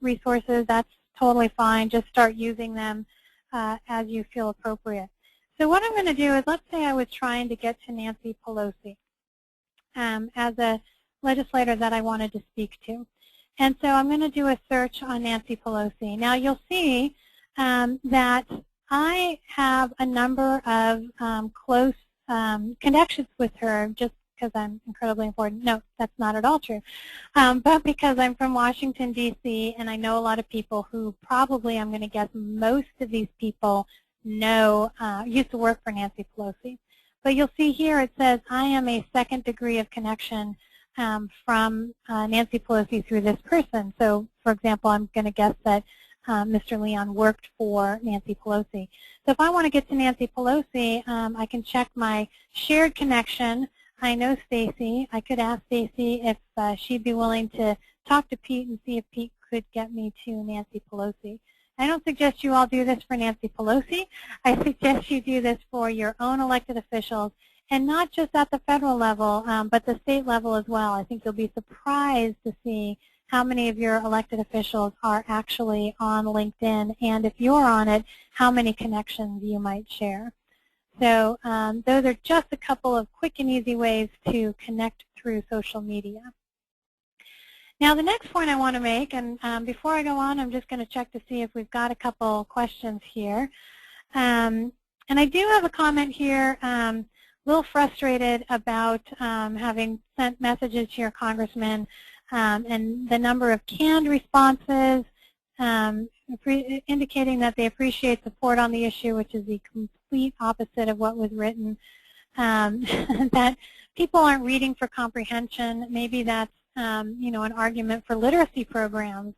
resources, that's totally fine. Just start using them as you feel appropriate. So what I'm going to do is, let's say I was trying to get to Nancy Pelosi as a legislator that I wanted to speak to. And so I'm going to do a search on Nancy Pelosi. Now you'll see that I have a number of close connections with her just because I'm incredibly important. No, that's not at all true. But because I'm from Washington, D.C., and I know a lot of people who probably, I'm going to guess, most of these people know, used to work for Nancy Pelosi. But you'll see here it says I am a second degree of connection from Nancy Pelosi through this person. So, for example, I'm going to guess that Mr. Leon worked for Nancy Pelosi. So if I want to get to Nancy Pelosi, I can check my shared connection. I know Stacy. I could ask Stacy if she'd be willing to talk to Pete and see if Pete could get me to Nancy Pelosi. I don't suggest you all do this for Nancy Pelosi. I suggest you do this for your own elected officials, and not just at the federal level, but the state level as well. I think you'll be surprised to see how many of your elected officials are actually on LinkedIn, and if you're on it, how many connections you might share. So those are just a couple of quick and easy ways to connect through social media. Now the next point I want to make, and before I go on, I'm just going to check to see if we've got a couple questions here. And I do have a comment here, a little frustrated about having sent messages to your congressman and the number of canned responses indicating that they appreciate support on the issue, which is the complete opposite of what was written, that people aren't reading for comprehension. Maybe that's you know, an argument for literacy programs.